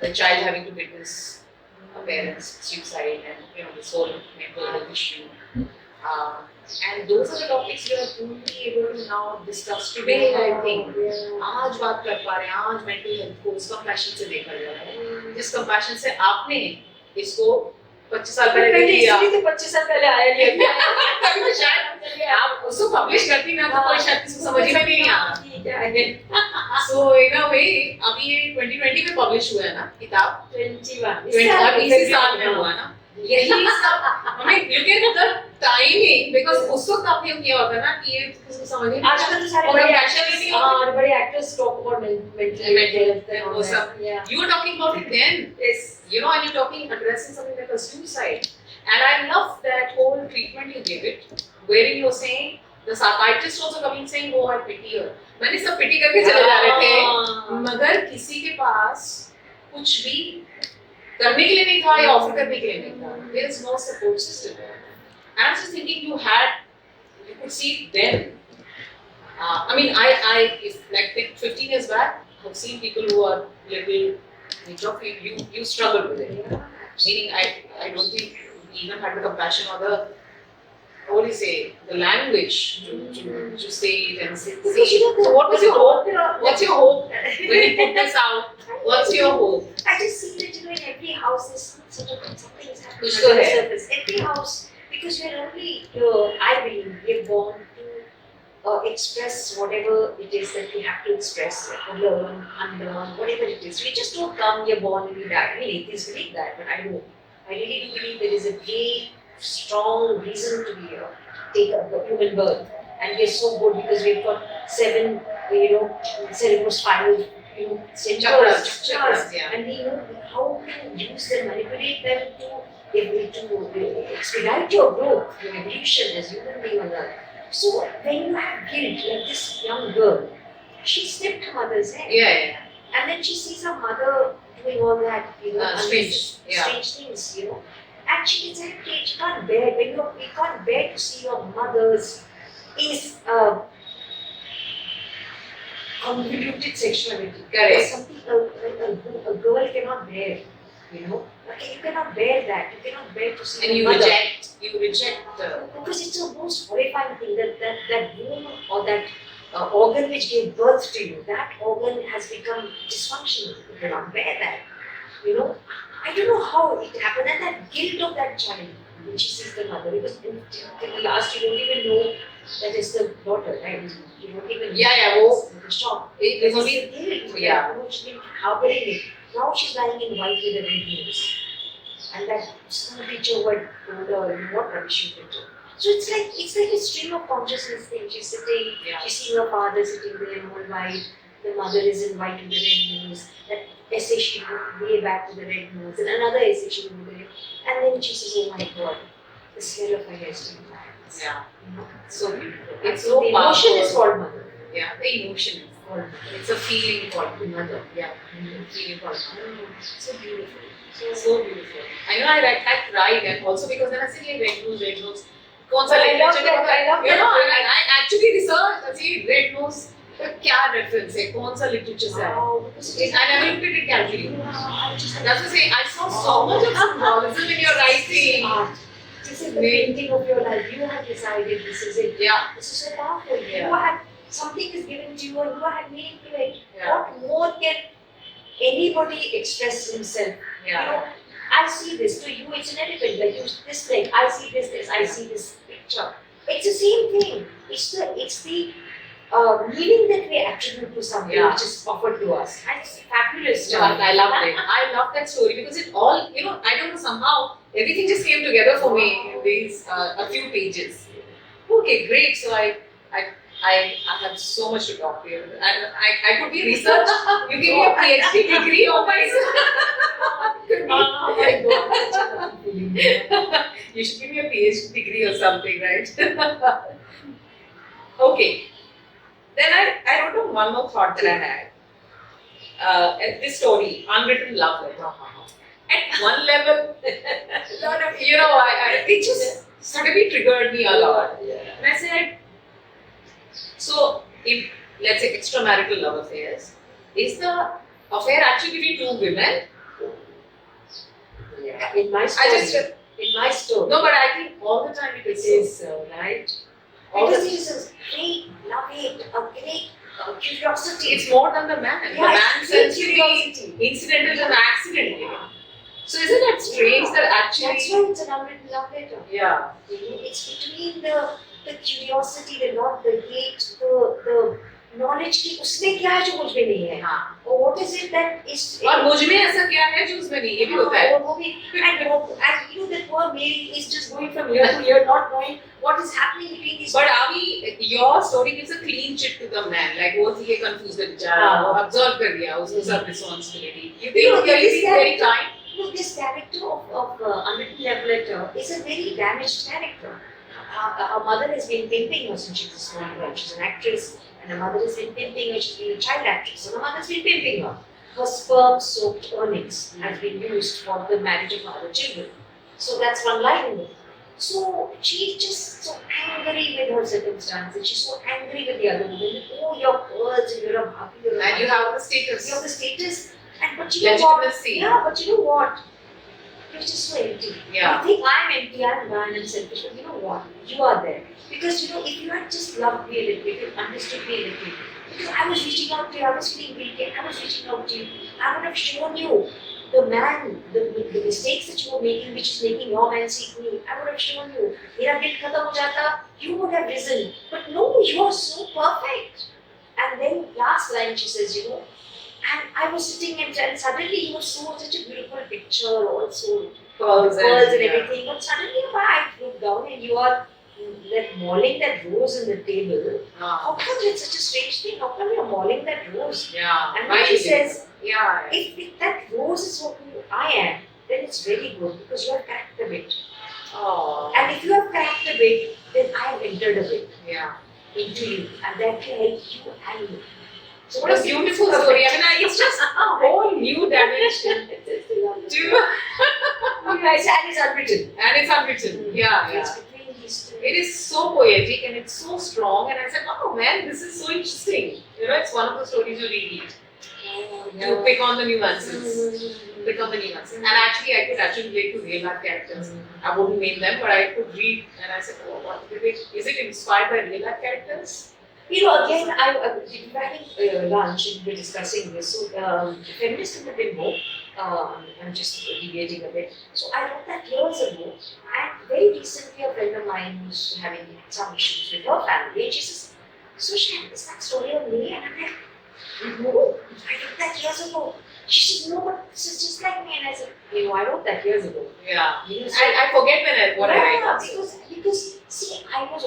The child having to witness a parent's suicide, and this whole mental health issue. And those are the topics we are only able to now discuss today, I think. आज बात कर पा रहे हैं, आज mental health को इस compassion से देखा जा रहा है, जिस compassion से आपने इसको 25 साल पहले किया, इसलिए तो 25 साल पहले आया नहीं तभी तो शायद आप उसको publish करती ना तो कोई शायद किसी को समझ ही में नहीं आता. So in a way, अभी ये 2020 में publish हुआ है ना किताब, 21 इसी साल में हुआ ना. यही सब हमें look at the timing, because उस वक्त आपने किया होता ना कि ये किसी को समझ नहीं. आजकल तो सारे बड़े actors talk about mental health and all that. You were talking about it then. Yes. And you're talking, addressing something like a suicide. And I love that whole treatment you gave it, wherein you're saying, the psychiatrist also coming saying, oh, I pity her. मैंने सब pity करके चले जा रहे थे, मगर किसी के पास कुछ भी करने के लिए नहीं था या ऑफर करने के लिए नहीं था. There is no support system. And I was just thinking you could see then. I mean, if like 15 years back, I've seen people who are little, you struggled with it. Meaning, I don't think we even had the compassion or the, what do you say, the language to say it and say. So what was your hope? What's your hope when you put this out? What's your hope? I just see that in every house there's something is happening Kuch on to the hai. surface. Every house, because we are only, I believe, we are born to express whatever it is that we have to express, learn, unlearn, whatever it is. We just don't come, we are born and we die. I mean, atheists believe that, but I don't. I really do believe there is a very strong reason to be here, take a human birth. And we are so good because we've got 7, cerebrospinal Chakras, yeah. and we know how to use them, manipulate them to expedite your growth, your evolution as human being on earth. So when you have guilt, like this young girl, she snipped her mother's hair. Yeah. And then she sees her mother doing all that, Strange things, And she gets angry. She can't bear, we can't bear to see your mother's convoluted sexuality. Correct. It's something a girl cannot bear, Okay, you cannot bear that. You cannot bear to see And your mother. you reject Because it's the most horrifying thing that womb or that organ which gave birth to you, that organ has become dysfunctional. You cannot bear that. I don't know how it happened, and that guilt of that child when she sees the mother, because in the last you don't even know that it's the daughter, right? You don't even know. The shock. There's It's only the guilt. Yeah. She's been harboring it. Now she's lying in white with a red nose. And that school teacher who had told her, what rubbish you did. So it's like a stream of consciousness thing. She's sitting, she's seeing her father sitting there in all white, the mother is in white with the red nose, that essay she wrote way back with the red nose, and another essay she wrote with the red, and then she says, oh my God, the smell of her hair is still in my hands. Yeah. So beautiful. It's So so the powerful. emotion is called mother. Yeah, the emotion is called mother. It's a feeling called mother. Yeah, feeling called mother. So beautiful. So beautiful. I cried, and also because then I said, yeah, red nose. कौन सा I love that. I actually researched. I see red nose. क्या reference है? कौन सा literature से आया? I never looked at it carefully. That's to say, I saw so much of symbolism in your writing. This is the painting of your life. You have decided this is it. Yeah. This is so powerful. Yeah. You have something is given to you, and you have meaning to it. Yeah. What more can anybody express himself? Yeah. You know, I see this. To you, it's an elephant. Like you, this leg. I see this. I see this picture. It's the same thing. It's the meaning that we attribute to something Yeah. which is offered to us. And it's fabulous. Yeah, I loved it. I love that story because it all, you know, I don't know, somehow everything just came together for me in these a few pages. Okay, great. So I have so much to talk to you. I could be research. You give me a PhD degree on myself. Oh my God, such a lovely feeling. You should give me a PhD degree or something, right? Okay. Then I wrote down one more thought that I had. This story, unwritten love letter. At one level, lot of, you know, it just suddenly triggered me a lot. Yeah. And I said, so if, let's say, extramarital love affairs, is the affair actually between two women? Yeah. In my story. In my story. No, but I think all the time it is so, right? Because there is a great love-hate, a great curiosity. It's more than the man. Yeah, The man it's sends to curiosity. be incidental and accidental. So isn't that strange that actually? That's why it's an unwritten love letter. Yeah. You know, it's between the curiosity, the love, the hate, the knowledge कि उसमें क्या है जो मुझ में नहीं है. हाँ. Or what is it that is? और मुझ में ऐसा क्या है जो उसमें नहीं, ये भी होता है. और वो भी, and you know that poor male is just going from here to here, not knowing what is happening between these. But are we? Your story gives a clean chit to the man. Like वो थी ये confused बेचारा, हाँ. वो absorb कर दिया, उसको सब responsibility. You You think know, really this very character- kind? No, this character of unwritten love letter is a very damaged character. Her mother has been pimping her since she was a small girl. She's an actress, and her mother has been pimping her. She's been a child actress, and her mother has been pimping her. Her sperm-soaked earnings has been used for the marriage of other children. So that's one line in it. So she's just so angry with her circumstances. She's so angry with the other women. Oh, you're girls, and you're a happy, you're a And you have the status. you have the status. And but you know what? Legitimacy. Yeah, but you know what? You're just so empty. Yeah. You think I'm empty, I'm bad and selfish, but you know what? You are there. Because you know, if you had just loved me a little bit, if you understood me a little bit, because I was reaching out to you, I was feeling guilty, I was reaching out to you, I would have shown you the man, the mistakes that you were making, which is making your man seek me. I would have shown you. Mera guilt khatam ho jata, you would have risen. But no, you are so perfect. And then last line she says, you know, and I was sitting and suddenly you were such a beautiful picture, also Pearls and yeah. everything. But suddenly I look down and you are like mauling that rose in the table. How come it's such a strange thing? How come you're mauling that rose? Yeah. And then she says, yeah. if that rose is what I am, then it's very good because you have cracked a bit. Oh. And if you have cracked a bit, then I have entered a bit Yeah. into you, and that can help you and me. So What a beautiful story. I mean, it's just a whole new dimension. And it's unwritten. And it's unwritten. Yeah, It's yeah. between these two. It is so poetic and it's so strong. And I said, oh man, this is so interesting. You know, it's one of the stories you reread to pick on the nuances. Pick on the nuances. And actually, I could actually relate to real life characters. I wouldn't name them, but I could read and I said, oh, what is it inspired by real life characters? You know, again, we were having lunch and we were discussing this. So, feminist in the bimbo, I'm just deviating a bit. So, I wrote that years ago, and very recently, a friend of mine was having some issues with her family, and she says, Sushmita, is that story of me? And I'm like, no, I wrote that years ago. She said, no, but this is just like me. And I said, you know, I wrote that years ago. Yeah. You know, so I forget what I write. because see, I was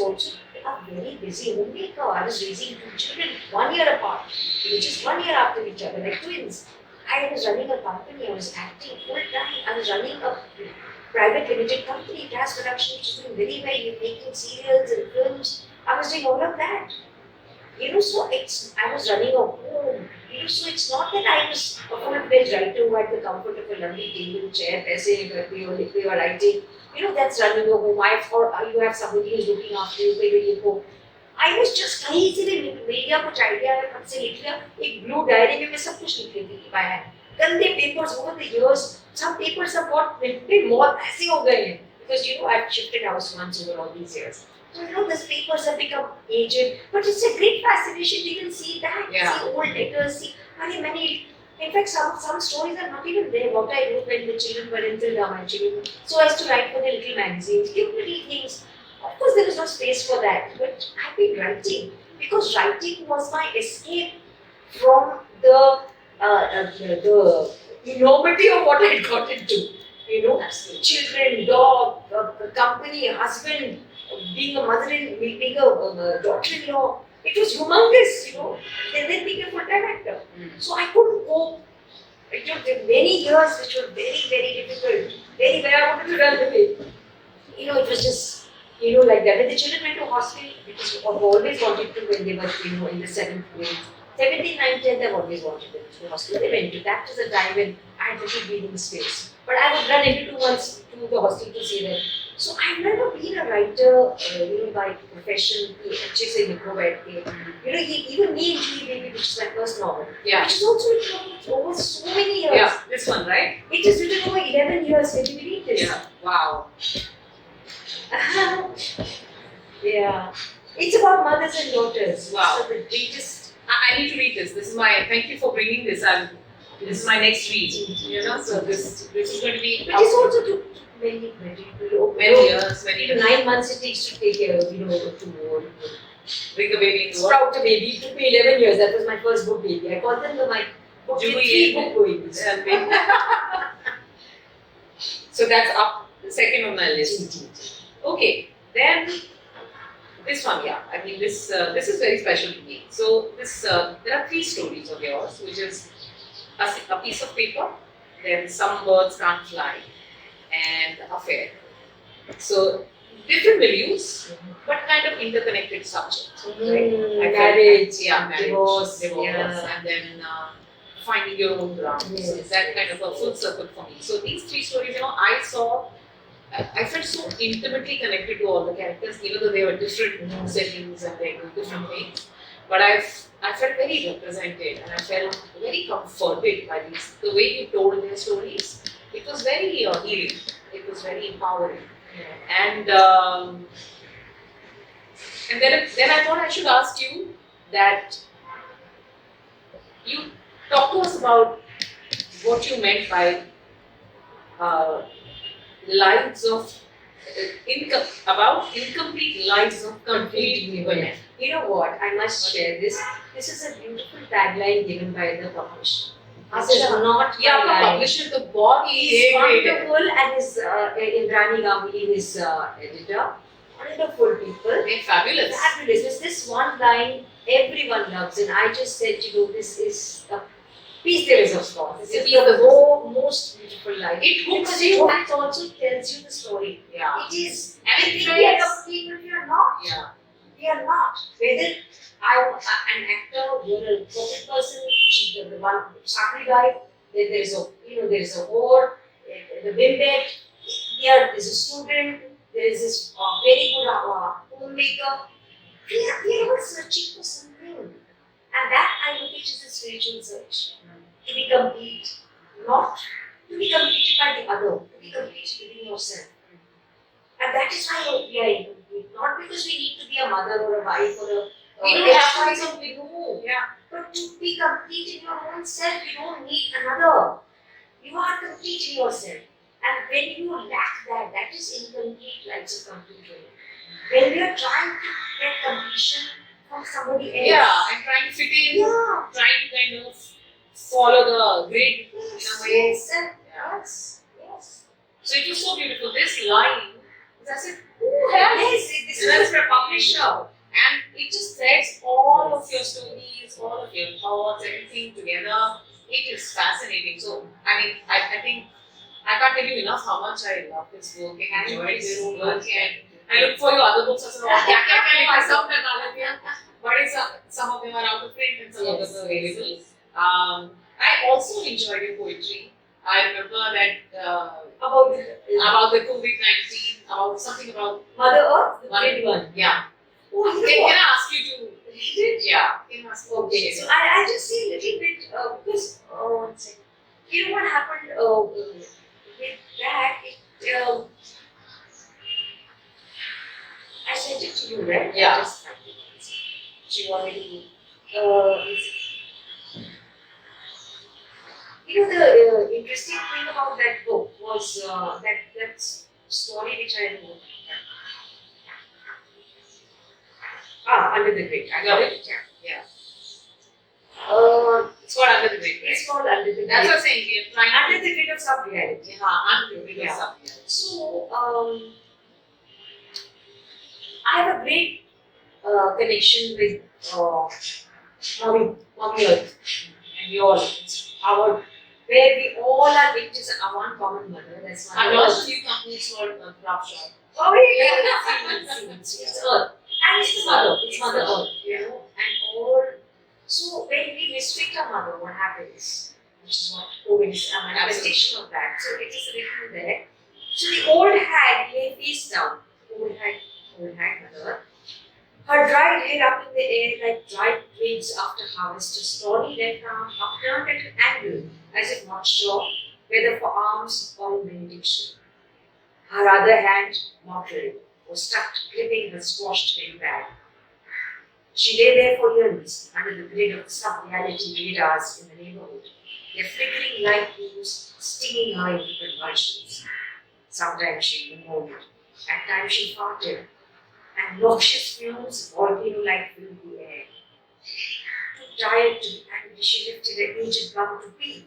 also a very busy homemaker. I was raising two children 1 year apart, just 1 year after each other, like twins. I was running a company, I was acting full time, I was running a private limited company, gas production, which is doing very well, making serials and films. I was doing all of that. You know, so I was running a home. You know, so it's not that I was a full-fledged writer who had the comfort of a lovely table, chair, paise, or writing. You know, that's running a home. Or you have somebody who's looking after you, where you go. I was just कहीं से भी media कुछ idea है कब से लिख लिया एक ब्लू डायरी में मैं सब कुछ लिख लेती थी by hand. गंदे papers over the years, some papers have got printed बहुत ऐसे हो गए हैं because you know I've shifted house once over all these years. So you know these papers have become aged, but it's a great fascination. You can see that, see old letters, see many. In fact, some stories are not even there. What I wrote when the children were in my children, so as to write for the little magazines, cute little things. Of course, there is no space for that, but I've been writing because writing was my escape from the enormity of what I had got into. You know, Absolutely. children, dog, company, husband, being a being a daughter-in-law. It was humongous, you know. Then being a full-time actor. So I couldn't cope. It took many years, which were very, very difficult. Very, very, I wanted to run away. You know, it was just, you know, like that. When the children went to hospital, because I've always wanted to when they were, you know, in the 7th grade. 17th, 9th, 10th, I've always wanted them to the hospital. They went to. That was a time when I had little breathing space. But I would run every 2 months to the hospital to see them. So I've never been a writer, you know, by profession. अच्छे से लिखो बैठ के. You know, even me in Tea Baby, which is my first novel, which is also written over so many years. Yeah, this one, right? It is written over 11 years. Can you believe this? Yeah. Wow. Yeah. It's about mothers and daughters. Wow. So the greatest. I need to read this. This is my. Thank you for bringing this. This is my next read. You know, so this is going to be. But it's also to many years, many years. 9 months it takes to take care of, you know, to Bring the baby into work. sprout a baby. It took me 11 years. That was my first book baby. I called them my book with 3 book babies. So that's up the second on my list. Okay, then this one, yeah. I mean, this is very special to me. So this there are 3 stories of yours, which is a piece of paper, then some birds can't fly, and affair. So different values, but kind of interconnected subjects. Right? Marriage, marriage, divorce, and then finding your own ground. Yes. So it's that kind of a full circle for me. So these 3 stories, you know, I felt so intimately connected to all the characters, even though they were different settings and they do different things. But I felt very represented and I felt very comforted by these. The way you told their stories, it was very healing. It was very empowering. And then I thought I should ask you that you talk to us about what you meant by lives of incomplete lives of complete women. You know what? I must share this. This is a beautiful tagline given by the publisher. This is not Yeah, my the line. publisher, the board He is is wonderful and his Indrani Ganguly, his editor. Wonderful people. They're fabulous. Fabulous. There's this one line everyone loves, and I just said, you know, this is a piece de resistance. This is the most beautiful line. It hooks Because you. it also tells you the story. Yeah. It is. And I it think we are fits. complete, but we are not. Yeah. We are not. Whether I'm an actor, you're a corporate person, the one Sakri guy, then there's a, you know, there's a whore, the bimbe, here is a student, there is this very good homemaker. We are all searching for something. And that I look at as a spiritual search. To be complete, not to be completed by the other, to be complete within yourself. And that is why we are incomplete. Not because we need to be a mother or a wife or a We don't have to be XYZ, something. no. Yeah. But to be complete in your own self, you don't need another. You are complete in yourself. And when you lack that, that is incomplete lives of complete women. When we are trying to get completion from somebody else. Yeah, and trying to fit in, Yeah. trying to kind of follow the grid in a way. Yes, and Yeah. yes. So it was so beautiful. This line, I said, who has This was for a publisher. And it just threads all of your stories, all of your thoughts, everything together. It is fascinating. So, I mean, I think I can't tell you enough how much I love this book and Thank enjoyed you this so book. much. And I look for your other books as well. But some of them are out of print and some of them are available. I also enjoyed your poetry. I remember that About about the COVID-19, about something about Mother Earth, the Mother- great one. yeah. Oh, you know Can what? I ask you to? Yeah. Can I ask you to Okay, share so it? I just say a little bit because one second. You know what happened with that? I sent it to you, right? Yeah. I just she wanted to. You know the interesting thing about that book was that story which I wrote. Under the Grid. I got it. Yeah. It's called Under the Grid, right? It's called Under the Grid. That's what I'm saying. We are trying Under the Grid of Sub-Reality. Under the Grid Yeah. of something. So, I have a great connection with Mommy Earth and we all. It's our where we all are victims of one common mother. That's I Mother launched Earth. a new company called Craft Shop. Oh yeah, it's Earth. And it's the mother. It's Mother Earth. You know, and all. So when we mistreat our mother, what happens? Which is what COVID is a manifestation of that. So it is written there. So the old hag lay face down. Old hag mother. Her dried hair up in the air like dried twigs after harvest, her stony left arm upturned at an angle, as if not sure whether for alms or in benediction. Her other hand, mottled, was stuck gripping her squashed belly bag. She lay there for years under the grid of sub-reality radars in the neighborhood, their flickering light beams stinging her into convulsions. Sometimes she moaned, at times she farted, and noxious fumes volcano-like filled the air. Too tired to be angry, she lifted her aged gum to pee,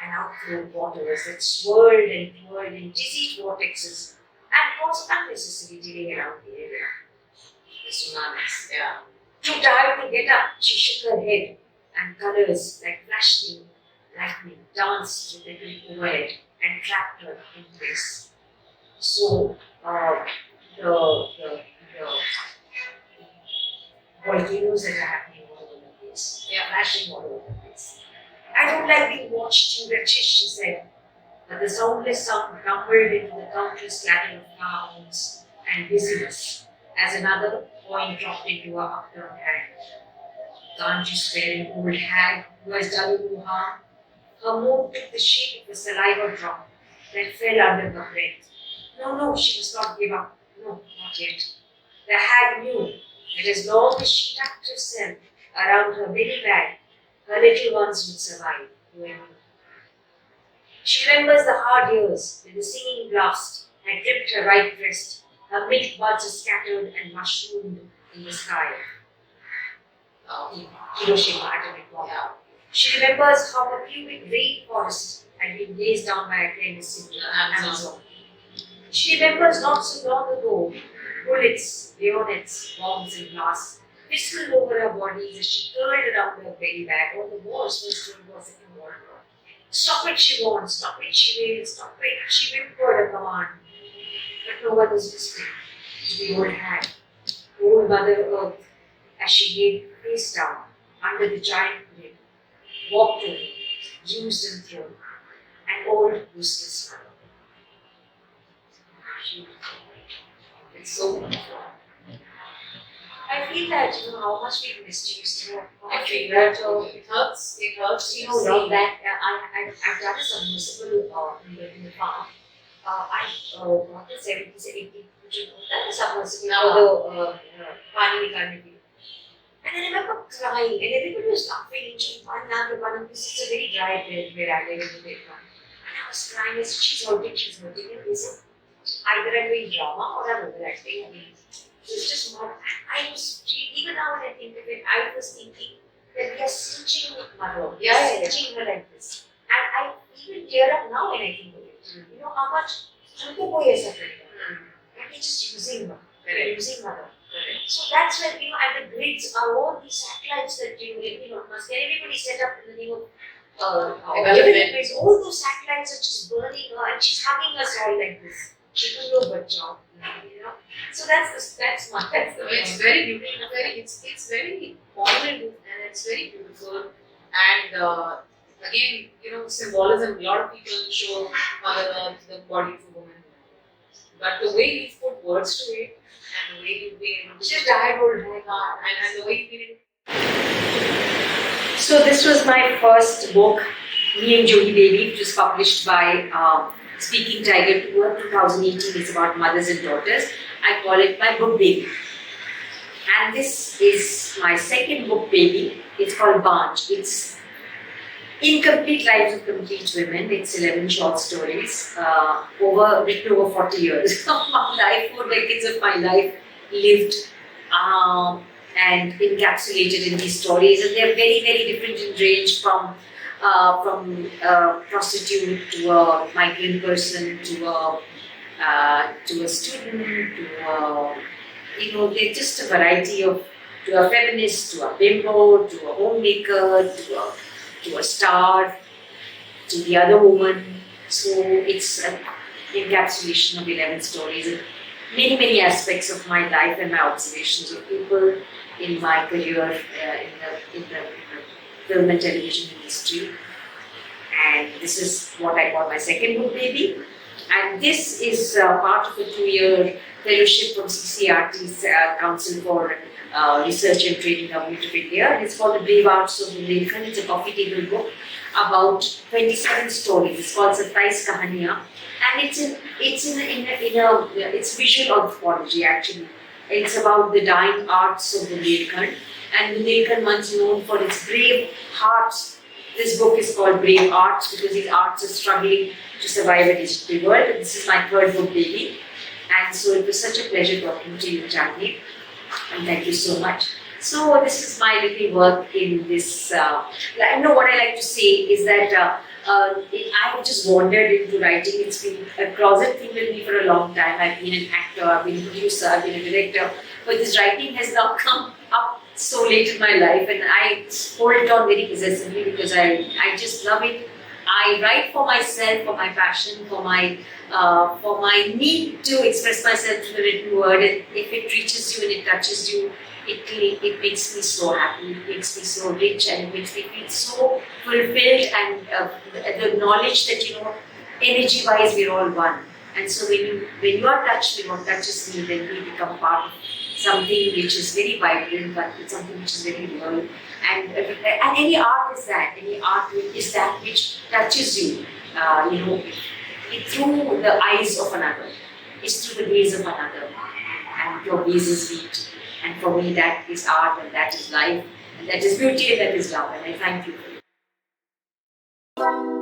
and out flowed waters that swirled and twirled in dizzy vortexes and caused unnecessary delay around the area. The tsunamis. Yeah. Too tired to get up, she shook her head, and colors like flashing lightning danced with the grip overhead and trapped her in place. So, the volcanoes that are happening all over the place, they are flashing all over the place. I don't like being watched, you wretched, she said, but the soundless sound rumbled into the countless clatter of car horns and busyness as another coin dropped into her upturned hand. Can't you spare an old hag who has done you no harm? Her mood took the shape of a saliva drop that fell under her breath. No, she must not give up. No, not yet. The hag knew that as long as she tucked herself around her belly bag, her little ones would survive. Who knew? She remembers the hard years when the singing blast had dripped her right breast, her milk buds scattered and mushroomed in the sky. Hiroshima atomic bomb. Yeah. She remembers how a pubic rainforest had been blazed down by acclaim in Amazon. She remembers not so long ago bullets, bayonets, bombs, and glass whistled over her body as she curled around her belly bag. All the wars First World War, Second World War. Stop it, she warned. Stop it, she wailed. Stop it, she whimpered a command. But no one was listening to the old hag, old Mother Earth, as she lay face down under the giant grid, walked away, used and thrown, an old useless mother. It's so beautiful. I feel that how much we've misused her. I feel that it hurts. It hurts. You know, love that I've done a submersible in the farm. I bought the 70s, 80s, that was submersible for the Pani Karnataka. And I remember crying, and everybody was laughing, and this is a very dry bed where I live in the bedroom. And I was crying, I said, she's hurting. And they said, either I'm doing drama or I'm overacting. It's just not. I was, even now when I think of it, I was thinking that we are cinching with mother. We are cinching her like this. And I even tear up now when I think of it. You know how much हमको कोई ऐसा करेगा. And we're just using her. We're using mother. So that's when, and the grids are all these satellites that, must get everybody set up in the name of development. All those satellites are just burning her and she's hugging us all like this. She can do a good job, So that's the It's very beautiful. It's very poignant and it's very beautiful. And again, symbolism. A lot of people show Mother Earth, the body of a woman. But the way you put words to it, and the way you've been, She's tired old woman. and the way you've been. So this was my first book, Me and Jodi Baby, which was published by Speaking Tiger Tour 2018. It's about mothers and daughters. I call it my book baby. And this is my second book baby. It's called Baanjh. It's Incomplete Lives of Complete Women. It's 11 short stories, written over 40 years of my life, 4 decades of my life lived and encapsulated in these stories. And they're very, very different in range from prostitute to a migrant person to a student to they're just a variety of, to a feminist, to a bimbo, to a homemaker, to a star, to the other woman. So it's an encapsulation of 11 stories and many, many aspects of my life and my observations of people in my career in the film and television industry. And this is what I call my second book baby. And this is part of a 2-year fellowship from CCRT's Council for Research and Training Government of India. It's called The Brave Arts of Bundelkhand. It's a coffee table book about 27 stories. It's called 27 Kahaniyan. And it's visual anthropology actually. It's about the dying arts of Bundelkhand. And Bundelkhand once known for its brave hearts. This book is called Brave Arts because these arts are struggling to survive in the world. And this is my third book baby. And so it was such a pleasure talking to you, Chandni. And thank you so much. So this is my little work in this. What I like to say is that I have just wandered into writing. It's been a closet thing with me for a long time. I've been an actor, I've been a producer, I've been a director. But this writing has now come up so late in my life, and I hold it on very possessively because I just love it. I write for myself, for my passion, for my need to express myself through the written word. And if it reaches you and it touches you, it makes me so happy. It makes me so rich, and it makes me feel so fulfilled. And the knowledge that energy-wise, we're all one. And so when you are touched with what touches me, then we become part of something which is very vibrant, but it's something which is very real. And any art is that. Any art is that which touches you, through the eyes of another. It's through the gaze of another. And your gazes meet. And for me, that is art, and that is life, and that is beauty, and that is love. And I thank you for it.